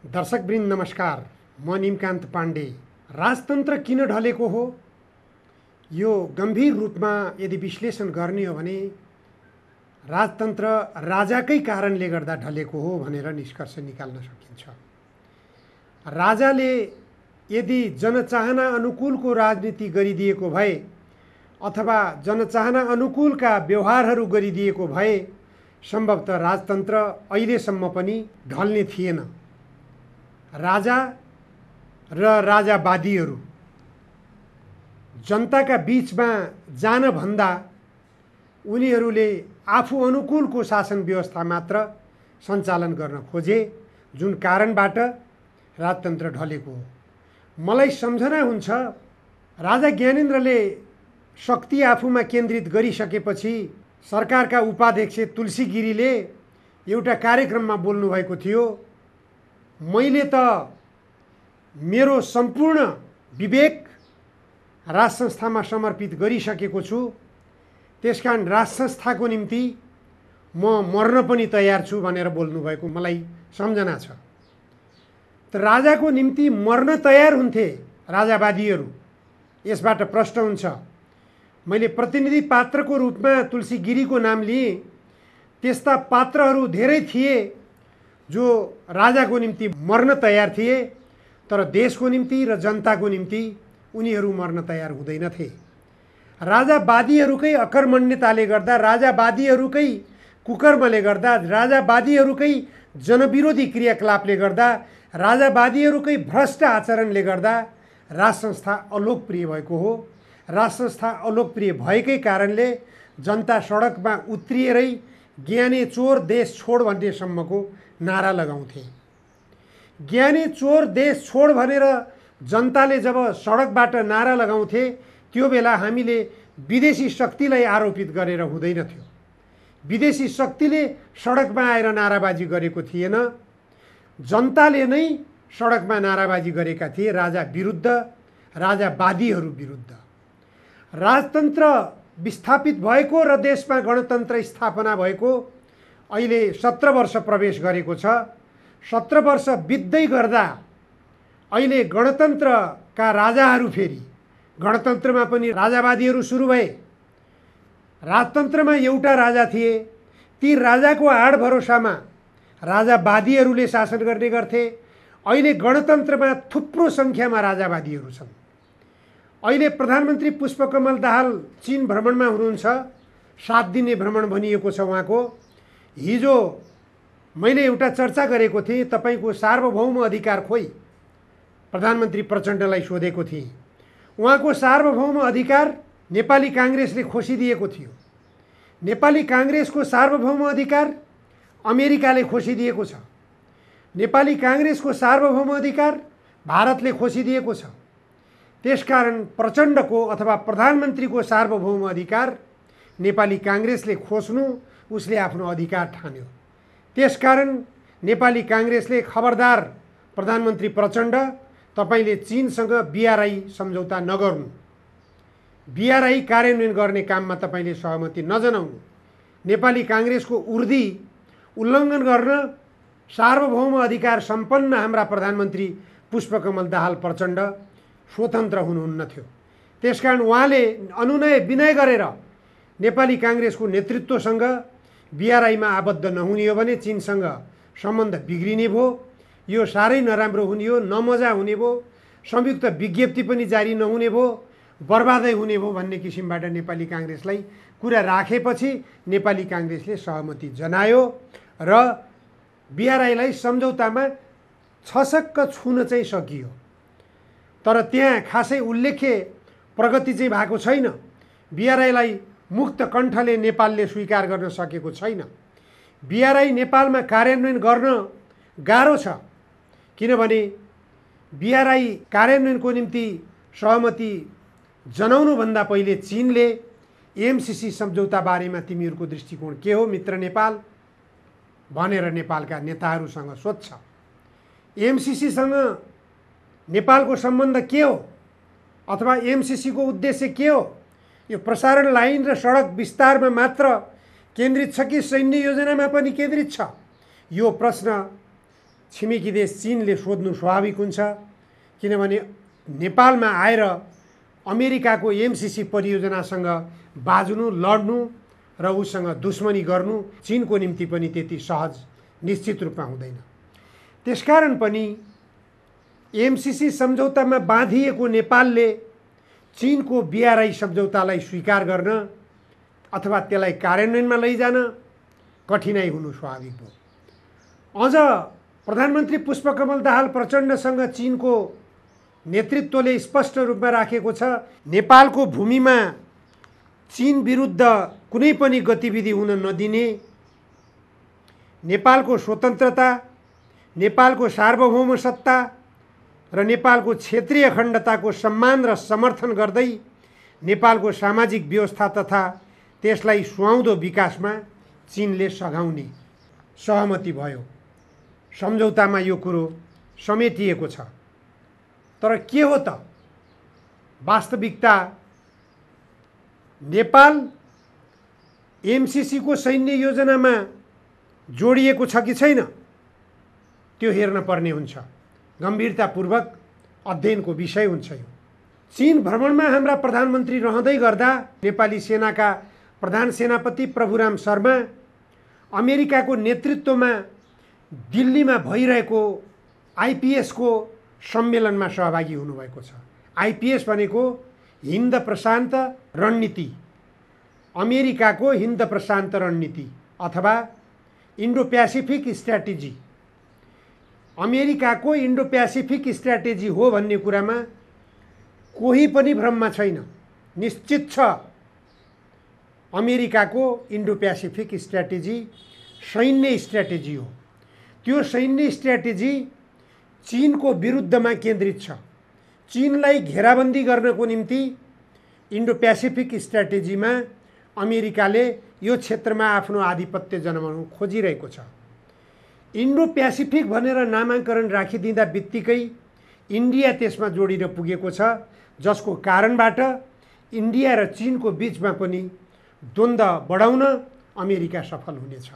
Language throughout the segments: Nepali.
दर्शकवृन्द नमस्कार। म निमकान्त पाण्डे। राजतन्त्र किन ढलेको हो, यो गम्भीर रूपमा यदि विश्लेषण गर्ने हो भने राजतन्त्र राजाकै कारणले गर्दा ढलेको हो भनेर निष्कर्ष निकाल्न सकिन्छ। राजाले यदि जनचाहना अनुकूलको राजनीति गरिदिएको भए अथवा जनचाहना अनुकूलका व्यवहारहरू गरिदिएको भए सम्भवतः राजतन्त्र अहिलेसम्म पनि ढल्ने थिएन। राजा र राजावादीहरू जनताका बीचमा जान भन्दा उनीहरूले आफू अनुकूलको शासन व्यवस्था मात्र सञ्चालन गर्न खोजे, जुन कारणबाट राजतन्त्र ढलेको हो। मलाई सम्झना हुन्छ, राजा ज्ञानेन्द्रले शक्ति आफूमा केन्द्रित गरिसकेपछि सरकारका उपाध्यक्ष तुलसी गिरीले एउटा कार्यक्रममा बोल्नुभएको थियो, मैले त मेरो सम्पूर्ण विवेक राज संस्थामा समर्पित गरिसकेको छु, त्यसकारण राज संस्थाको निम्ति म मर्न पनि तयार छु भनेर बोल्नुभएको मलाई सम्झना छ। त राजाको निम्ति मर्न तयार हुन्थे राजावादीहरू, यसबाट प्रश्न हुन्छ। मैले प्रतिनिधि पात्रको रूपमा तुलसी गिरीको नाम लिएँ। त्यस्ता पात्रहरू धेरै थिए जो राजाको निम्ति मर्न तयार थिए, तर देशको निम्ति र जनताको निम्ति उनीहरू मर्न तयार हुँदैनथे। राजावादीहरूकै अकर्मण्यताले गर्दा, राजावादीहरूकै कुकर्मले गर्दा, राजावादीहरूकै जनविरोधी क्रियाकलापले गर्दा, राजावादीहरूकै भ्रष्ट आचरणले गर्दा राज संस्था अलोकप्रिय भएको हो। राज संस्था अलोकप्रिय भएकै कारणले जनता सडकमा उत्रिएरै ज्ञाने चोर देश छोड भन्ने सम्मको नारा लगाउँथे। ज्ञाने चोर देश छोड भनेर जनताले जब सडकबाट नारा लगाउँथे, त्यो बेला हामीले विदेशी शक्तिलाई आरोपित गरेर हुँदैनथ्यो। विदेशी शक्तिले सडकमा आएर नाराबाजी गरेको थिएन, जनताले नै सडकमा नाराबाजी गरेका थिए राजा विरुद्ध, राजावादीहरू विरुद्ध। राजतन्त्र विस्थापित भएको र देशमा गणतन्त्र स्थापना भएको अहिले 17 वर्ष प्रवेश गरेको छ। 17 वर्ष बित्दै गर्दा अहिले गणतन्त्रका राजाहरू फेरि गणतन्त्रमा पनि राजावादीहरू सुरु भए। राजतन्त्रमा एउटा राजा थिए, ती राजाको आड भरोसामा राजावादीहरूले शासन गर्ने गर्थे। अहिले गणतन्त्रमा थुप्रो सङ्ख्यामा राजावादीहरू छन्। अहिले प्रधानमन्त्री पुष्पकमल दाहाल चीन भ्रमणमा हुनुहुन्छ। 7 दिने भ्रमण भनिएको छ उहाँको। हिजो मैले एउटा चर्चा गरेको थिएँ, तपाईँको सार्वभौम अधिकार खोइ, प्रधानमन्त्री प्रचण्डलाई सोधेको थिएँ। उहाँको सार्वभौम अधिकार नेपाली काङ्ग्रेसले खोसिदिएको थियो। नेपाली काङ्ग्रेसको सार्वभौम अधिकार अमेरिकाले खोसिदिएको छ। नेपाली काङ्ग्रेसको सार्वभौम अधिकार भारतले खोसिदिएको छ। त्यसकारण प्रचण्डको अथवा प्रधानमन्त्रीको सार्वभौम अधिकार नेपाली काङ्ग्रेसले खोज्नु उसले आफ्नो अधिकार ठान्यो। त्यसकारण नेपाली काङ्ग्रेसले खबरदार प्रधानमन्त्री प्रचण्ड, तपाईँले चीनसँग BRI सम्झौता नगर्नु, BRI कार्यान्वयन गर्ने काममा तपाईँले सहमति नजनाउनु। नेपाली काङ्ग्रेसको उर्दी उल्लङ्घन गर्न सार्वभौम अधिकार सम्पन्न हाम्रा प्रधानमन्त्री पुष्पकमल दाहाल प्रचण्ड स्वतन्त्र हुनुहुन्न थियो। त्यसकारण उहाँले अनुनय विनय गरेर नेपाली काङ्ग्रेसको नेतृत्वसँग BRI मा आबद्ध नहुने हो भने चीनसँग सम्बन्ध बिग्रिने भयो, यो साह्रै नराम्रो हुने हो, नमजा हुने भयो, संयुक्त विज्ञप्ति पनि जारी नहुने भयो, बर्बादै हुने भयो भन्ने किसिमबाट नेपाली काङ्ग्रेसलाई कुरा राखेपछि नेपाली काङ्ग्रेसले सहमति जनायो र BRI लाई सम्झौतामा छसक्क छुन चाहिँ सकियो। तर त्यहाँ खासै उल्लेख्य प्रगति चाहिँ भएको छैन। BRI लाई मुक्त कण्ठले नेपालले स्वीकार गर्न सकेको छैन। BRI नेपालमा कार्यान्वयन गर्न गाह्रो छ, किनभने BRI कार्यान्वयनको निम्ति सहमति जनाउनुभन्दा पहिले चीनले MCC सम्झौता बारेमा तिमीहरूको दृष्टिकोण के हो मित्र नेपाल भनेर नेपालका नेताहरूसँग सोध्छ। MCC सँग नेपालको सम्बन्ध के हो अथवा MCC को उद्देश्य के हो? यो प्रसारण लाइन र सडक विस्तारमा मात्र केन्द्रित छ कि सैन्य योजनामा पनि केन्द्रित छ? यो प्रश्न छिमेकी देश चीनले सोध्नु स्वाभाविक हुन्छ, किनभने नेपालमा आएर अमेरिकाको एमसिसी परियोजनासँग बाजुनु, लड्नु र उसँग दुश्मनी गर्नु चीनको निम्ति पनि त्यति सहज निश्चित रूपमा हुँदैन। त्यसकारण पनि एमसिसी सम्झौतामा बाँधिएको नेपालले चीनको BRI सम्झौतालाई स्वीकार गर्न अथवा त्यसलाई कार्यान्वयनमा लैजान कठिनाइ हुनु स्वाभाविक हो। अझ प्रधानमन्त्री पुष्पकमल दाहाल प्रचण्डसँग चीनको नेतृत्वले स्पष्ट रूपमा राखेको छ, नेपालको भूमिमा चीन विरुद्ध कुनै पनि गतिविधि हुन नदिने, नेपालको स्वतन्त्रता, नेपालको सार्वभौम सत्ता र नेपालको क्षेत्रीय अखण्डताको सम्मान र समर्थन गर्दै नेपालको सामाजिक व्यवस्था तथा त्यसलाई सुहाउँदो विकासमा चीनले सघाउने सहमति भयो। सम्झौतामा यो कुरो समेटिएको छ। तर के हो त वास्तविकता? नेपाल एमसिसी को सैन्य योजनामा जोडिएको छ कि छैन त्यो हेर्न पर्ने हुन्छ। गम्भीरतापूर्वक अध्ययनको विषय हुन्छ यो। चीन भ्रमणमा हाम्रा प्रधानमन्त्री रहँदै गर्दा नेपाली सेनाका प्रधान सेनापति प्रभुराम शर्मा अमेरिकाको नेतृत्वमा दिल्लीमा भइरहेको आइपिएस को सम्मेलनमा सहभागी हुनुभएको छ। आइपिएस भनेको हिन्द प्रशान्त रणनीति, अमेरिकाको हिन्द प्रशान्त रणनीति अथवा इन्डो प्यासिफिक स्ट्र्याटेजी, अमेरिकाको इन्डो प्यासिफिक स्ट्र्याटेजी हो भन्ने कुरामा कोही पनि भ्रममा छैन। निश्चित छ अमेरिकाको इन्डो प्यासिफिक स्ट्र्याटेजी सैन्य स्ट्र्याटेजी हो। त्यो सैन्य स्ट्र्याटेजी चीनको विरुद्धमा केन्द्रित छ। चीनलाई घेराबन्दी गर्नको निम्ति इन्डो प्यासिफिक स्ट्र्याटेजीमा अमेरिकाले यो क्षेत्रमा आफ्नो आधिपत्य जनाउन खोजिरहेको छ। इन्डो प्यासिफिक भनेर नामाकरण राखिदिँदा बित्तिकै इन्डिया त्यसमा जोडिन पुगेको छ, जसको कारणबाट इन्डिया र चीनको बीचमा पनि द्वन्द्व बढाउन अमेरिका सफल हुनेछ।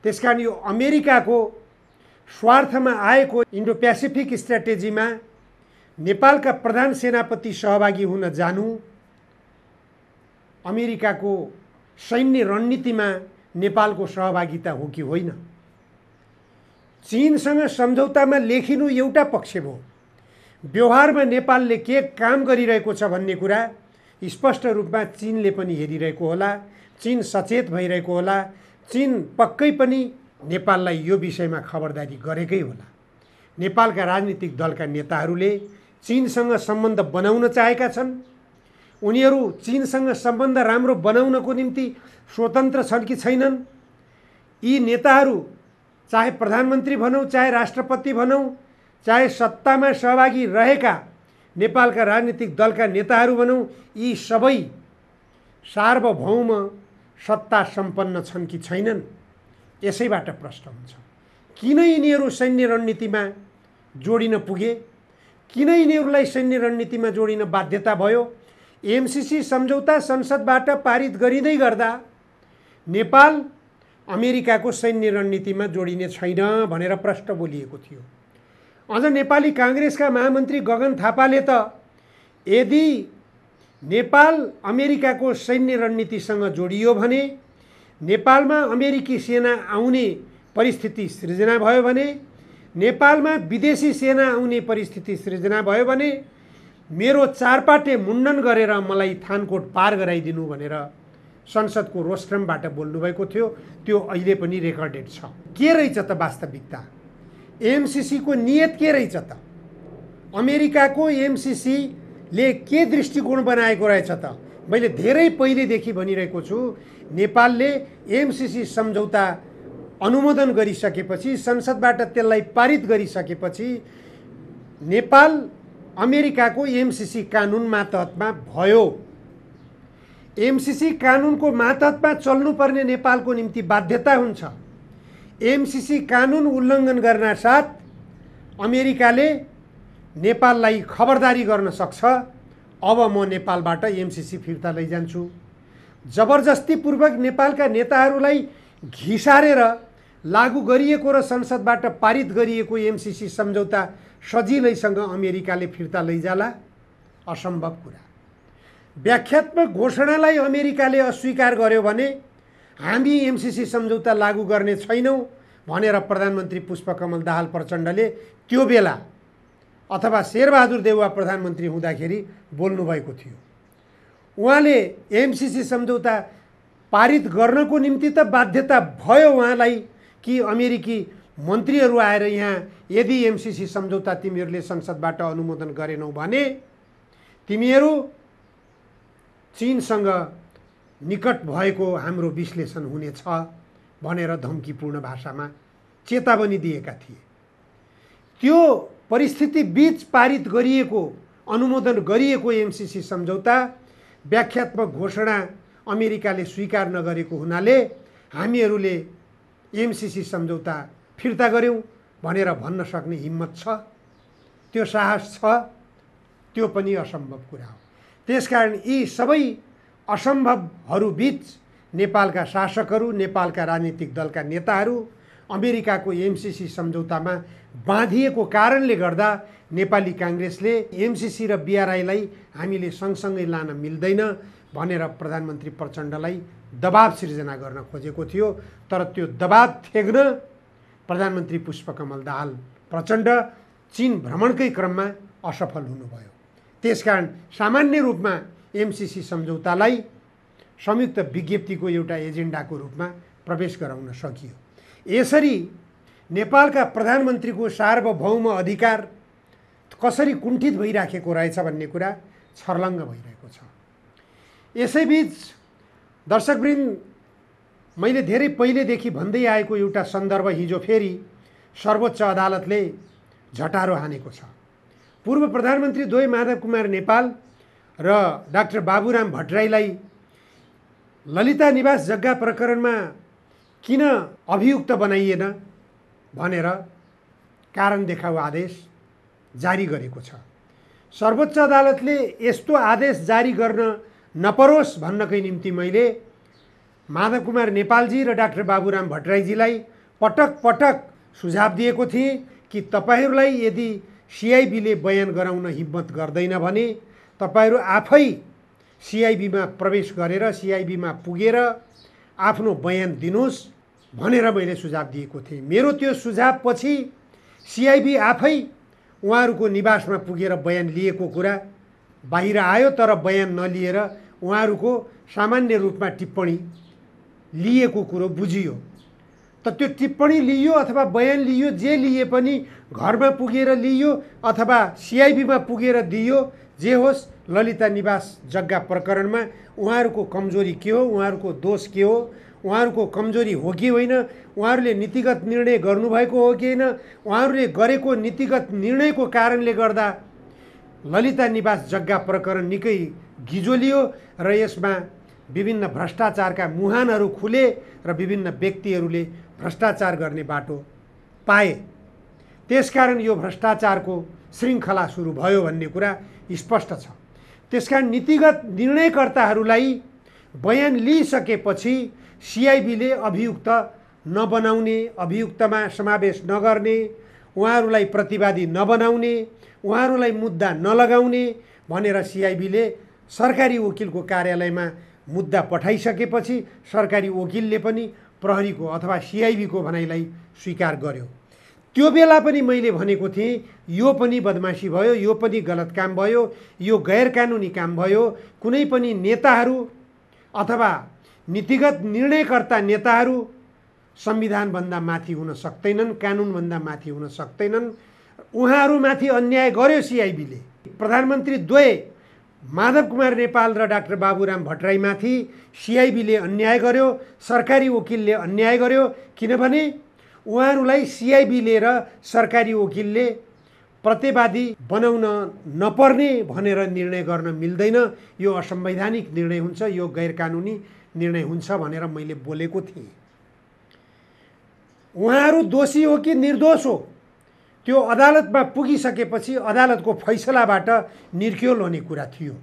त्यसकारण यो अमेरिकाको स्वार्थमा आएको इन्डो प्यासिफिक स्ट्र्याटेजीमा नेपालका प्रधान सेनापति सहभागी हुन जानु अमेरिकाको सैन्य रणनीतिमा नेपालको सहभागिता हो कि होइन? चीनसँग सम्झौतामा लेखिनु एउटा पक्ष भयो, व्यवहारमा नेपालले के काम गरिरहेको छ भन्ने कुरा स्पष्ट रूपमा चीनले पनि हेरिरहेको होला, चीन सचेत भइरहेको होला, चीन पक्कै पनि नेपाललाई यो विषयमा खबरदारी गरेकै होला। नेपालका राजनीतिक दलका नेताहरूले चीनसँग सम्बन्ध बनाउन चाहेका छन्। उनीहरू चीनसँग सम्बन्ध राम्रो बनाउनको निम्ति स्वतन्त्र छन् कि छैनन्? यी नेताहरू चाहे प्रधानमन्त्री भनौँ, चाहे राष्ट्रपति भनौँ, चाहे सत्तामा सहभागी रहेका नेपालका राजनीतिक दलका नेताहरू भनौँ, यी सबै सार्वभौम सत्ता सम्पन्न छन् कि छैनन्? यसैबाट प्रश्न हुन्छ। किन यिनीहरू सैन्य रणनीतिमा जोडिन पुगे? किन यिनीहरूलाई सैन्य रणनीतिमा जोडिन बाध्यता भयो? एमसिसी सम्झौता संसदबाट पारित गरिँदै गर्दा नेपाल अमेरिकाको सैन्य रणनीतिमा जोडिने छैन भनेर प्रश्न बोलिएको थियो। अझ नेपाली काङ्ग्रेसका महामन्त्री गगन थापाले त यदि नेपाल अमेरिकाको सैन्य रणनीतिसँग जोडियो भने, नेपालमा अमेरिकी सेना आउने परिस्थिति सृजना भयो भने, नेपालमा विदेशी सेना आउने परिस्थिति सृजना भयो भने मेरो चारपाटे मुण्डन गरेर मलाई थानकोट पार गराइदिनु भनेर संसदको रोस्ट्रमबाट बोल्नुभएको थियो। त्यो अहिले पनि रेकर्डेड छ। के रहेछ त वास्तविकता? एमसिसी को नियत के रहेछ त? अमेरिकाको एमसिसीले के दृष्टिकोण बनाएको रहेछ त? मैले धेरै पहिलेदेखि भनिरहेको छु, नेपालले एमसिसी सम्झौता अनुमोदन गरिसकेपछि, संसदबाट त्यसलाई पारित गरिसकेपछि नेपाल अमेरिकाको एमसिसी कानुन मातहतमा भयो। एमसिसी कानुनको मातहतमा चल्नुपर्ने नेपालको निम्ति बाध्यता हुन्छ। एमसिसी कानुन उल्लङ्घन गर्न साथ अमेरिकाले नेपाललाई खबरदारी गर्न सक्छ, अब म नेपालबाट एमसिसी फिर्ता लैजान्छु। जबरजस्तीपूर्वक नेपालका नेताहरूलाई घिसारेर लागू गरिएको र संसदबाट पारित गरिएको एमसीसी सम्झौता सजिलैसँग अमेरिकाले फिर्ता लैजाला? असम्भव कुरा। व्याख्यात्मक घोषणालाई अमेरिकाले अस्वीकार गर्यो भने हामी एमसीसी सम्झौता लागू गर्ने छैनौँ भनेर प्रधानमन्त्री पुष्पकमल दाहाल प्रचण्डले त्यो बेला अथवा शेरबहादुर देउवा प्रधानमन्त्री हुँदाखेरि बोल्नुभएको थियो। उहाँले एमसीसी सम्झौता पारित गर्नको निम्ति त बाध्यता भयो उहाँलाई कि अमेरिकी मन्त्रीहरू आएर यहाँ यदि एमसीसी सम्झौता तिमीहरूले संसदबाट अनुमोदन गरेनौ भने तिमीहरू चीनसँग निकट भएको हाम्रो विश्लेषण हुनेछ भनेर धम्कीपूर्ण भाषामा चेतावनी दिएका थिए। त्यो परिस्थिति बीच पारित गरिएको अनुमोदन गरिएको एमसीसी सम्झौता व्याख्यात्मक घोषणा अमेरिकाले स्वीकार नगरेको हुनाले हामीहरूले एमसीसी सम्झौता फिर्ता गर्यौँ भनेर भन्न सक्ने हिम्मत छ, त्यो साहस छ? त्यो पनि असम्भव कुरा हो। त्यसकारण यी सबै असम्भवहरूबीच नेपालका शासकहरू, नेपालका राजनीतिक दलका नेताहरू अमेरिकाको एमसीसी सम्झौतामा बाँधिएको कारणले गर्दा नेपाली काङ्ग्रेसले एमसीसी र बिआरआईलाई हामीले सँगसँगै लान मिल्दैन भनेर प्रधानमन्त्री प्रचण्डलाई दबाब सिर्जना गर्न खोजेको थियो। तर त्यो दबाब थेग्न प्रधानमन्त्री पुष्पकमल दाहाल प्रचण्ड चीन भ्रमणकै क्रममा असफल हुनुभयो। त्यसकारण सामान्य रूपमा एमसीसी सम्झौतालाई संयुक्त विज्ञप्तिको एउटा एजेन्डाको रूपमा प्रवेश गराउन सकियो। यसरी नेपालका प्रधानमन्त्रीको सार्वभौम अधिकार कसरी कुण्ठित भइराखेको रहेछ भन्ने कुरा छर्लङ्ग भइरहेको छ। यसैबीच दर्शकवृन्द, मैले धेरै पहिलेदेखि भन्दै आएको एउटा सन्दर्भ हिजो फेरि सर्वोच्च अदालतले झटारो हानेको छ। पूर्व प्रधानमन्त्री द्वय माधव कुमार नेपाल र डाक्टर बाबुराम भट्टराईलाई ललिता निवास जग्गा प्रकरणमा किन अभियुक्त बनाइएन भनेर कारण देखाऊ आदेश जारी गरेको छ। सर्वोच्च अदालतले यस्तो आदेश जारी गर्न नपरोस् भन्नकै निम्ति मैले माधव कुमार नेपालजी र डाक्टर बाबुराम भट्टराईजीलाई पटक पटक सुझाव दिएको थिएँ कि तपाईहरूलाई यदि सिआइबीले बयान गराउन हिम्मत गर्दैन भने तपाईहरू आफै सिआइबीमा प्रवेश गरेर सिआइबीमा पुगेर आफ्नो बयान दिनुहोस् भनेर मैले सुझाव दिएको थिएँ। मेरो त्यो सुझावपछि सिआइबी आफै उहाँहरूको निवासमा पुगेर बयान लिएको कुरा बाहिर आयो, तर बयान नलिएर उहाँहरूको सामान्य रूपमा टिप्पणी लिएको कुरो बुझियो। त त्यो टिप्पणी लियो अथवा बयान लियो, जे लिए पनि घरमा पुगेर लियो अथवा सिआइबीमा पुगेर दियो, जे होस्, ललिता निवास जग्गा प्रकरणमा उहाँहरूको कमजोरी के हो, उहाँहरूको दोष के हो, उहाँहरूको कमजोरी हो कि होइन, उहाँहरूले नीतिगत निर्णय गर्नुभएको हो कि होइन, उहाँहरूले गरेको नीतिगत निर्णयको कारणले गर्दा ललिता निवास जग्गा प्रकरण निकै गिजोलियो र यसमा विभिन्न भ्रष्टाचारका मुहानहरू खुले र विभिन्न व्यक्तिहरूले भ्रष्टाचार गर्ने बाटो पाए। त्यसकारण यो भ्रष्टाचारको श्रृङ्खला सुरु भयो भन्ने कुरा स्पष्ट छ। त्यसकारण नीतिगत निर्णयकर्ताहरूलाई बयान लिइसकेपछि सिआइबीले अभियुक्त नबनाउने, अभियुक्तमा समावेश नगर्ने, उहाँहरूलाई प्रतिवादी नबनाउने, उहाँहरूलाई मुद्दा नलगाउने भनेर सिआइबीले सरकारी वकिलको कार्यालयमा मुद्दा पठाइसकेपछि सरकारी वकिलले पनि प्रहरीको अथवा सिआइबीको भनाइलाई स्वीकार गर्यो। त्यो बेला पनि मैले भनेको थिएँ यो पनि बदमासी भयो, यो पनि गलत काम भयो, यो गैर कानुनी काम भयो। कुनै पनि नेताहरू अथवा नीतिगत निर्णयकर्ता नेताहरू संविधानभन्दा माथि हुन सक्दैनन्, कानुनभन्दा माथि हुन सक्दैनन्। उहाँहरूमाथि अन्याय गर्यो सिआइबीले। प्रधानमन्त्री द्वय माधव कुमार नेपाल र डाक्टर बाबुराम भट्टराईमाथि सिआइबीले अन्याय गर्यो, सरकारी वकिलले अन्याय गर्यो। किनभने उहाँहरूलाई सिआइबीले र सरकारी वकिलले प्रतिवादी बनाउन नपर्ने भनेर निर्णय गर्न मिल्दैन, यो असंवैधानिक निर्णय हुन्छ, यो गैर कानुनी निर्णय हुन्छ भनेर मैले बोलेको थिएँ। उहाँहरू दोषी हो कि निर्दोष हो त्यो अदालतमा पुगिसकेपछि अदालतको फैसलाबाट निर्क्योल हुने कुरा थियो।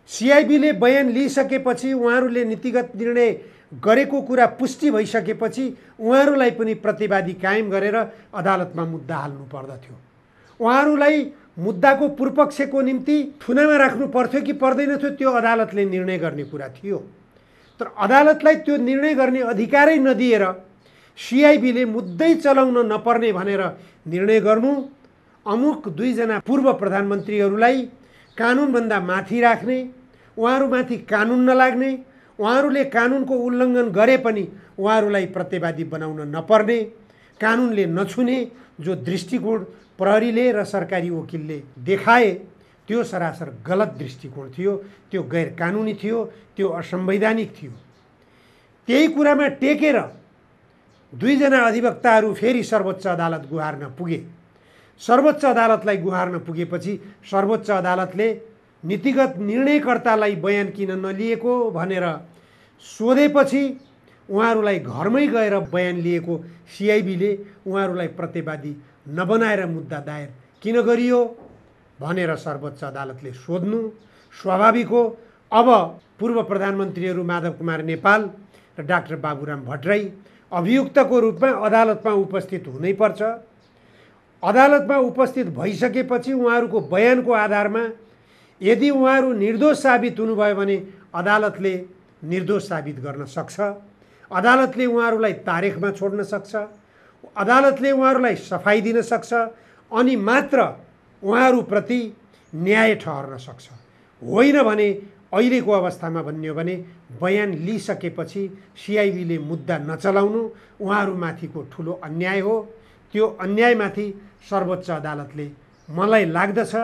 सिआइबीले बयान लिइसकेपछि उहाँहरूले नीतिगत निर्णय गरेको कुरा पुष्टि भइसकेपछि उहाँहरूलाई पनि प्रतिवादी कायम गरेर अदालतमा मुद्दा हाल्नु पर्दथ्यो। उहाँहरूलाई मुद्दाको पूर्वपक्षको निम्ति थुनामा राख्नु पर्थ्यो कि पर्दैन थियो त्यो अदालतले निर्णय गर्ने कुरा थियो। तर अदालतलाई त्यो निर्णय गर्ने अधिकारै नदिएर सिआइबीले मुद्दै चलाउन नपर्ने भनेर निर्णय गर्नु, अमुक 2 जना पूर्व प्रधानमन्त्रीहरूलाई कानुनभन्दा माथि राख्ने, उहाँहरूमाथि कानुन नलाग्ने, उहाँहरूले कानुनको उल्लङ्घन गरे पनि उहाँहरूलाई प्रतिवादी बनाउन नपर्ने, कानुनले नछुने जो दृष्टिकोण प्रहरीले र सरकारी वकिलले देखाए त्यो सरासर गलत दृष्टिकोण थियो, त्यो गैर कानुनी थियो, त्यो असंवैधानिक थियो। त्यही कुरामा टेकेर 2 जना अधिवक्ताहरू फेरि सर्वोच्च अदालत गुहार्न पुगे। सर्वोच्च अदालतलाई गुहार्न पुगेपछि सर्वोच्च अदालतले नीतिगत निर्णयकर्तालाई बयान किन नलिएको भनेर सोधेपछि उहाँहरूलाई घरमै गएर बयान लिएको सिआइबीले उहाँहरूलाई प्रतिवादी नबनाएर मुद्दा दायर किन गरियो भनेर सर्वोच्च अदालतले सोध्नु स्वाभाविक हो। अब पूर्व प्रधानमन्त्रीहरू माधव कुमार नेपाल र डाक्टर बाबुराम भट्टराई अभियुक्तको रूपमा अदालतमा उपस्थित हुनैपर्छ। अदालतमा उपस्थित भइसकेपछि उहाँहरूको बयानको आधारमा यदि उहाँहरू निर्दोष साबित हुनुभयो भने अदालतले निर्दोष साबित गर्न सक्छ। अदालतले उहाँहरूलाई तारिखमा छोड्न सक्छ। अदालतले उहाँहरूलाई सफाई दिन सक्छ अनि मात्र उहाँहरूप्रति न्याय ठहर्न सक्छ। होइन भने अहिलेको अवस्थामा भन्ने हो भने बयान लिइसकेपछि सिआइबीले मुद्दा नचलाउनु उहाँहरूमाथिको ठुलो अन्याय हो। त्यो अन्यायमाथि सर्वोच्च अदालतले मलाई लाग्दछ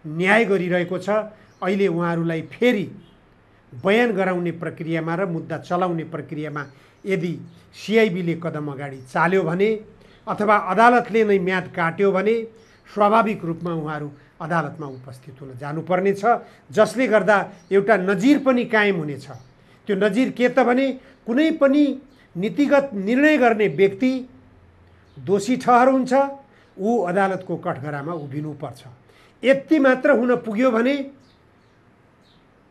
न्याय गरिरहेको छ। अहिले उहाँहरूलाई फेरि बयान गराउने प्रक्रियामा र मुद्दा चलाउने प्रक्रियामा यदि सिआइबीले कदम अगाडि चाल्यो भने अथवा अदालतले नै म्याद काट्यो भने स्वाभाविक रूपमा उहाँहरू अदालतमा उपस्थित हुन जानुपर्ने छ, जसले गर्दा एउटा नजिर पनि कायम हुनेछ। त्यो नजिर के त भने कुनै पनि नीतिगत निर्णय गर्ने व्यक्ति दोषी ठहरुन्छ ऊ अदालतको कठघरामा उभिनुपर्छ। यति मात्र हुन पुग्यो भने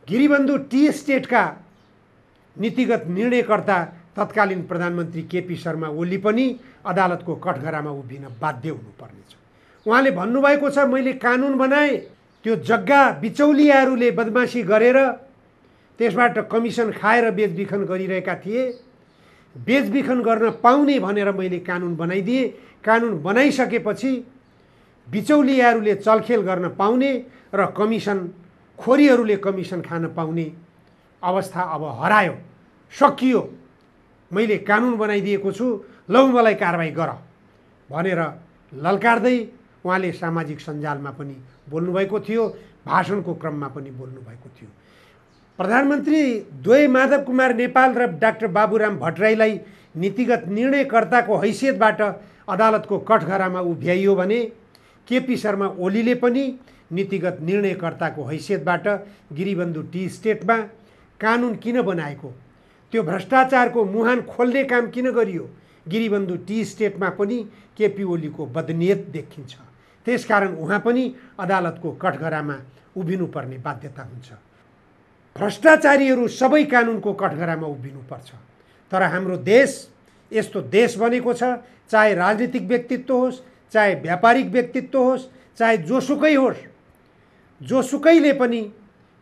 गिरिबन्धु टी स्टेटका नीतिगत निर्णयकर्ता तत्कालीन प्रधानमन्त्री केपी शर्मा ओली पनि अदालतको कठघरामा उभिन बाध्य हुनुपर्नेछ। उहाँले भन्नुभएको छ मैले कानुन बनाए, त्यो जग्गा बिचौलियाहरूले बदमाशी गरेर त्यसबाट कमिसन खाएर बेचबिखन गरिरहेका थिए, बेचबिखन गर्न पाउने भनेर मैले कानुन बनाइदिए। कानुन बनाइसकेपछि बिचौलियाहरूले चलखेल गर्न पाउने र कमिसन खोरीहरूले कमिसन खान पाउने अवस्था अब हरायो, सकियो। मैले कानुन बनाइदिएको छु, लौ मलाई कारबाही गर भनेर ललकार्दै उहाँले सामाजिक सञ्जालमा पनि बोल्नुभएको थियो, भाषणको क्रममा पनि बोल्नुभएको थियो। प्रधानमन्त्री द्वय माधव कुमार नेपाल र डाक्टर बाबुराम भट्टराईलाई नीतिगत निर्णयकर्ताको हैसियतबाट अदालतको कठघरामा उभ्याइयो भने केपी शर्मा ओलीले पनि नीतिगत निर्णयकर्ताको हैसियतबाट गिरिबन्धु टी स्टेटमा कानुन किन बनाएको, त्यो भ्रष्टाचारको मुहान खोल्ने काम किन गरियो, गिरिबन्धु टी स्टेटमा पनि केपी ओलीको बदनियत देखिन्छ। त्यसकारण उहाँ पनि अदालतको कठघरामा उभिनुपर्ने बाध्यता हुन्छ। भ्रष्टाचारीहरू सबै कानुनको कठघरामा उभिनुपर्छ। तर हाम्रो देश यस्तो देश बनेको छ, चाहे राजनीतिक व्यक्तित्व होस्, चाहे व्यापारिक व्यक्तित्व होस्, चाहे जोसुकै होस्, जोसुकैले पनि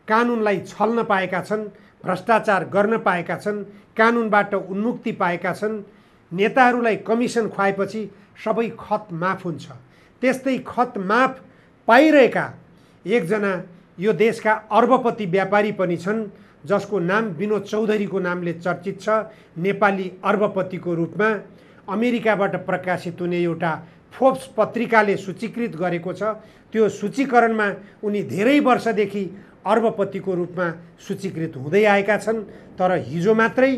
कानुनलाई छल्न पाएका छन्, भ्रष्टाचार गर्न पाएका छन्, कानुनबाट उन्मुक्ति पाएका छन्। नेताहरूलाई कमिसन खुवाएपछि सबै खत माफ हुन्छ। त्यस्तै खत माफ पाइरहेका एकजना यो देशका अर्बपति व्यापारी पनि छन्, जसको नाम विनोद चौधरीको नामले चर्चित छ। नेपाली अर्बपतिको रूपमा अमेरिकाबाट प्रकाशित हुने एउटा फोर्ब्स पत्रिकाले सूचीकृत गरेको छ। त्यो सूचीकरणमा उनी धेरै वर्षदेखि अर्बपतिको रूपमा सूचीकृत हुँदै आएका छन्। तर हिजो मात्रै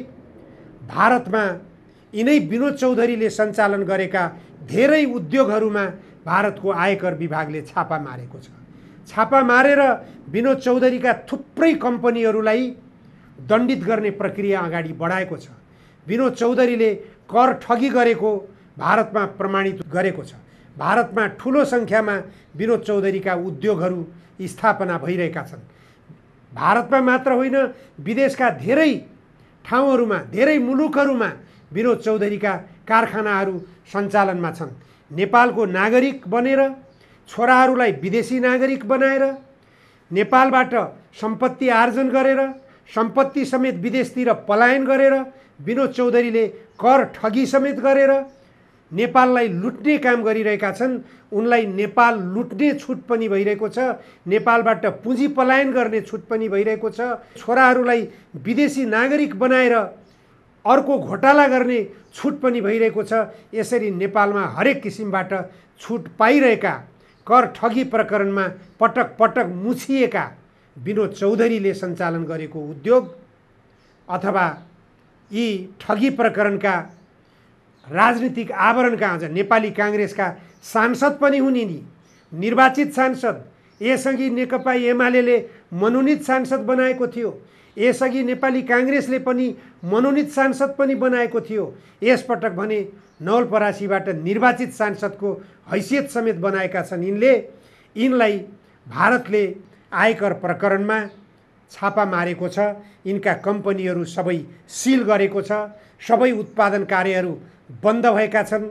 भारतमा यिनै विनोद चौधरीले सञ्चालन गरेका धेरै उद्योगहरूमा भारतको आयकर विभागले छापा मारेको छ। छापा मारेर विनोद चौधरीका थुप्रै कम्पनीहरूलाई दण्डित गर्ने प्रक्रिया अगाडि बढाएको छ। विनोद चौधरीले कर ठगी गरेको भारतमा प्रमाणित गरेको छ। भारतमा ठुलो सङ्ख्यामा विनोद चौधरीका उद्योगहरू स्थापना भइरहेका छन्। भारतमा मात्र होइन, विदेशका धेरै ठाउँहरूमा धेरै मुलुकहरूमा विनोद चौधरीका कारखानाहरू सञ्चालनमा छन्। नेपालको नागरिक बनेर छोराहरूलाई विदेशी नागरिक बनाएर नेपालबाट सम्पत्ति आर्जन गरेर सम्पत्ति समेत विदेशतिर पलायन गरेर विनोद चौधरीले कर ठगी समेत गरेर नेपाललाई लुट्ने काम गरिरहेका छन्। उनलाई नेपाल लुट्ने छुट पनि भइरहेको छ, नेपालबाट पुँजी पलायन गर्ने छुट पनि भइरहेको छ, छोराहरूलाई विदेशी नागरिक बनाएर अर्को घोटाला गर्ने छुट पनि भइरहेको छ। यसरी नेपालमा हरेक किसिमबाट छुट पाइरहेका, कर ठगी प्रकरणमा पटक पटक मुछिएका विनोद चौधरीले सञ्चालन गरेको उद्योग अथवा यी ठगी प्रकरणका राजनीतिक आवरणका आज नेपाली काङ्ग्रेसका सांसद पनि हुन् नि, निर्वाचित सांसद। यसअघि नेकपा एमाले मनोनित सांसद बनाएको थियो, यसअघि नेपाली काङ्ग्रेसले पनि मनोनित सांसद पनि बनाएको थियो। यसपटक भने नवलपरासीबाट निर्वाचित सांसदको हैसियत समेत बनाएका छन् यिनलाई भारतले आयकर प्रकरणमा छापा मारेको छ, यिनका कम्पनीहरू सबै सिल गरेको छ, सबै उत्पादन कार्यहरू बन्द भएका छन्।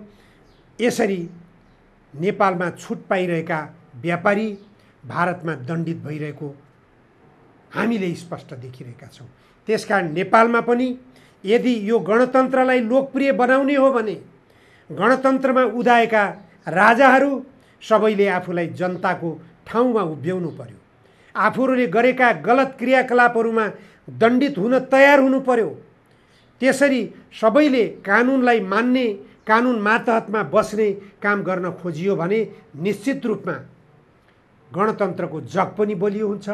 यसरी नेपालमा छुट पाइरहेका व्यापारी भारतमा दण्डित भइरहेको हामीले स्पष्ट देखिरहेका छौँ। त्यसकारण नेपालमा पनि यदि यो गणतन्त्रलाई लोकप्रिय बनाउने हो भने गणतन्त्रमा उदाएका राजाहरू सबैले आफूलाई जनताको ठाउँमा उभ्याउनु पर्यो, आफूहरूले गरेका गलत क्रियाकलापहरूमा दण्डित हुन तयार हुनु पर्यो। त्यसरी सबैले कानुनलाई मान्ने, कानुन मातहतमा बस्ने काम गर्न खोजियो भने निश्चित रूपमा गणतन्त्रको जग पनि बलियो हुन्छ,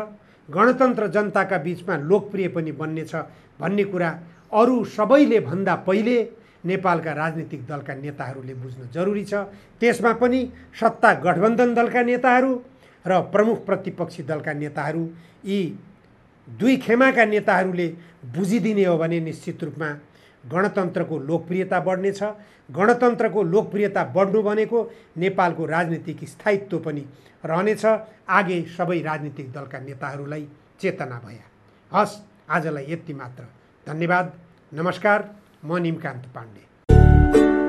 गणतन्त्र जनताका बीचमा लोकप्रिय पनि बन्नेछ भन्ने कुरा अरू सबैले भन्दा पहिले नेपालका राजनीतिक दलका नेताहरूले बुझ्न जरुरी छ। त्यसमा पनि सत्ता गठबन्धन दलका नेताहरू र प्रमुख प्रतिपक्षी दलका नेताहरू, यी दुई खेमाका नेताहरूले बुझिदिने हो भने निश्चित रूपमा गणतन्त्रको लोकप्रियता बढ्नेछ। गणतन्त्रको लोकप्रियता बढ्नु भनेको नेपालको राजनीतिक स्थायित्व पनि रहनेछ। आगे सबै राजनीतिक दलका नेताहरूलाई चेतना भया। हस्, आजलाई यति मात्र। धन्यवाद, नमस्कार। म निमकान्त पाण्डे।